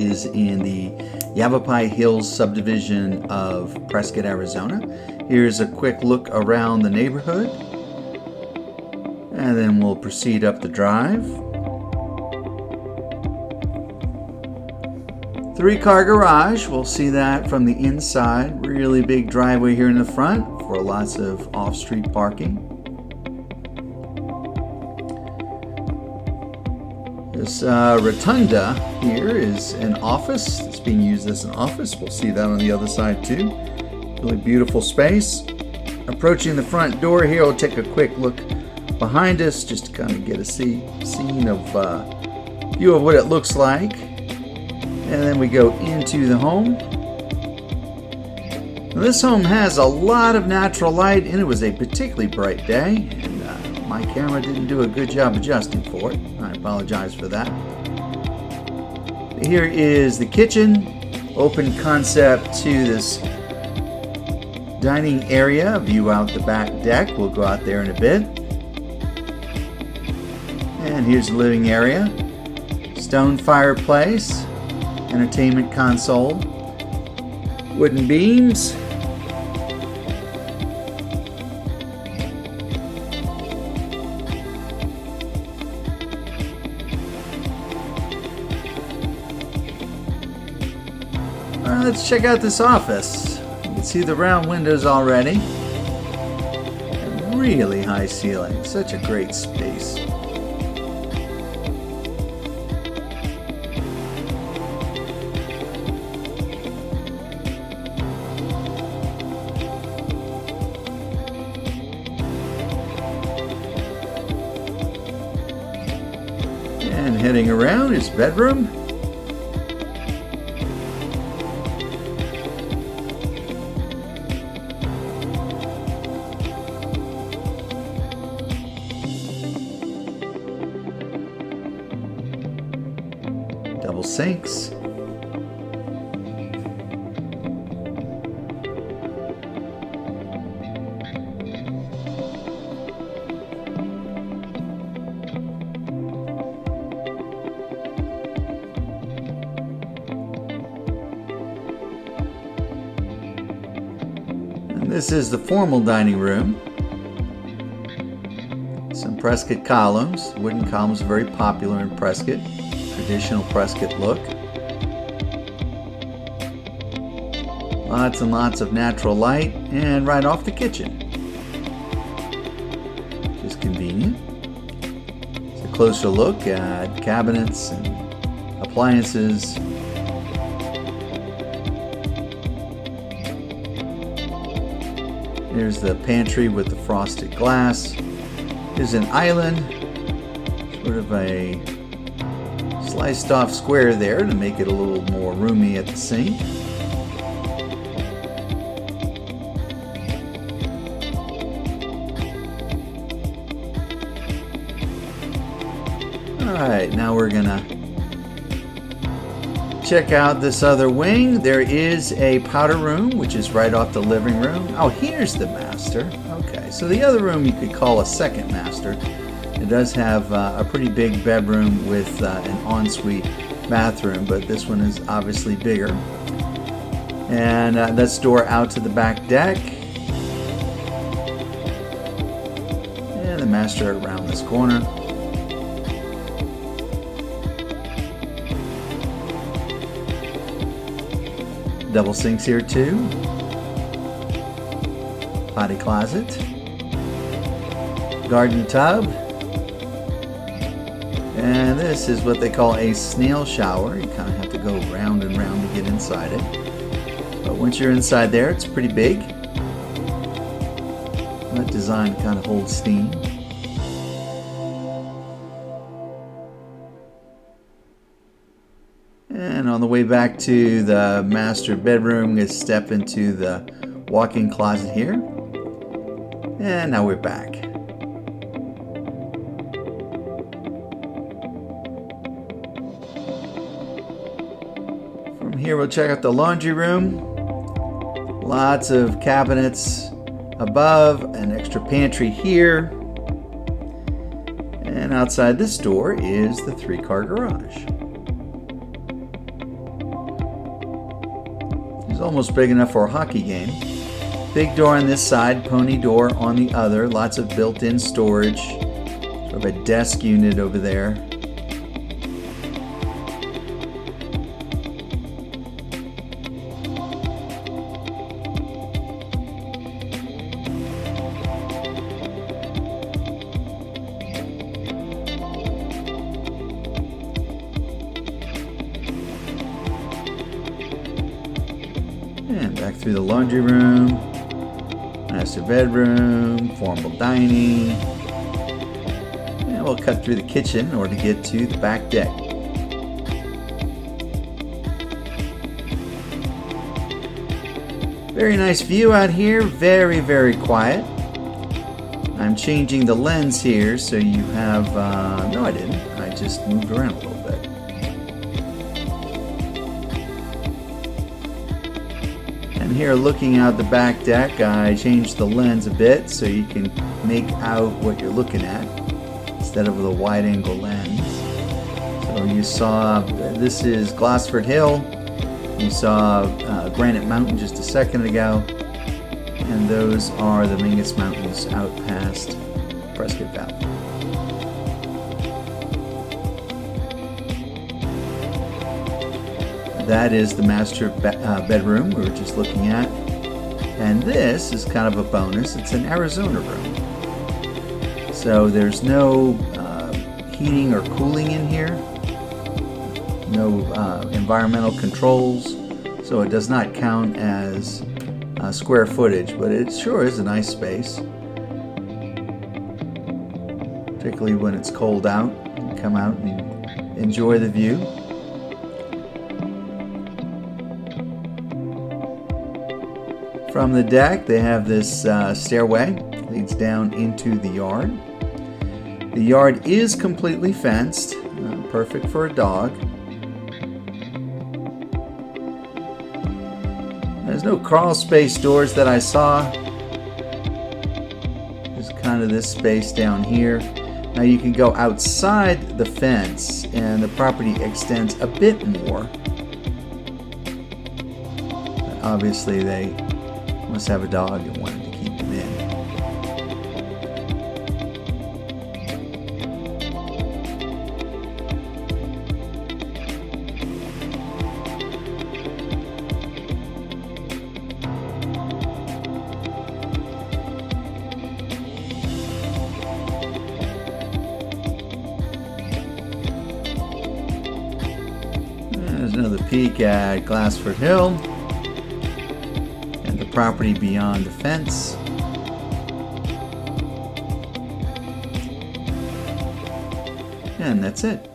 is in the Yavapai Hills subdivision of Prescott, Arizona. Here's a quick look around the neighborhood, and then we'll proceed up the drive. 3-car garage, we'll see that from the inside. Really big driveway here in the front for lots of off-street parking. This rotunda here is an office. It's being used as an office. We'll see that on the other side too. Really beautiful space. Approaching the front door here, we'll take a quick look behind us just to kind of get a view of what it looks like. And then we go into the home. Now, this home has a lot of natural light, and it was a particularly bright day, and my camera didn't do a good job adjusting for it. I apologize for that. Here is the kitchen. Open concept to this dining area. View out the back deck. We'll go out there in a bit. And here's the living area. Stone fireplace. Entertainment console. Wooden beams. Let's check out this office. You can see the round windows already. And really high ceiling. Such a great space. And heading around is bedroom. Double sinks. And this is the formal dining room. Some Prescott columns. Wooden columns are very popular in Prescott. Traditional Prescott look. Lots and lots of natural light, and right off the kitchen. Just convenient. It's a closer look at cabinets and appliances. There's the pantry with the frosted glass. There's an island, sort of a sliced off square there to make it a little more roomy at the sink. Alright, now we're gonna check out this other wing. There is a powder room, which is right off the living room. Oh, here's the master. Okay, so the other room you could call a second master. It does have a pretty big bedroom with an ensuite bathroom, but this one is obviously bigger. And that's door out to the back deck. And the master around this corner. Double sinks here too. Potty closet. Garden tub. And this is what they call a snail shower. You kind of have to go round and round to get inside it. But once you're inside there, it's pretty big. That design kind of holds steam. And on the way back to the master bedroom, we step into the walk-in closet here. And now we're back. From here we'll check out the laundry room. Lots of cabinets above, an extra pantry here. And outside this door is the 3-car garage. almost big enough for a hockey game. Big door on this side, pony door on the other. Lots of built-in storage. Sort of a desk unit over there. And back through the laundry room, master bedroom, formal dining. And we'll cut through the kitchen in order to get to the back deck. Very nice view out here, very, very quiet. I'm changing the lens here so you have, no I didn't, I just moved around a little bit. And here looking out the back deck, I changed the lens a bit so you can make out what you're looking at instead of with a wide angle lens. So you saw, this is Glassford Hill, you saw Granite Mountain just a second ago, and those are the Mingus Mountains out past Prescott Valley. That is the master bedroom we were just looking at. And this is kind of a bonus. It's an Arizona room. So there's no heating or cooling in here. No environmental controls. So it does not count as square footage, but it sure is a nice space. Particularly when it's cold out. You come out and enjoy the view. From the deck, they have this stairway that leads down into the yard. The yard is completely fenced, perfect for a dog. There's no crawl space doors that I saw. There's kind of this space down here. Now you can go outside the fence and the property extends a bit more. But obviously they must have a dog and wanted to keep him in. There's another peek at Glassford Hill. Property beyond the fence. And that's it.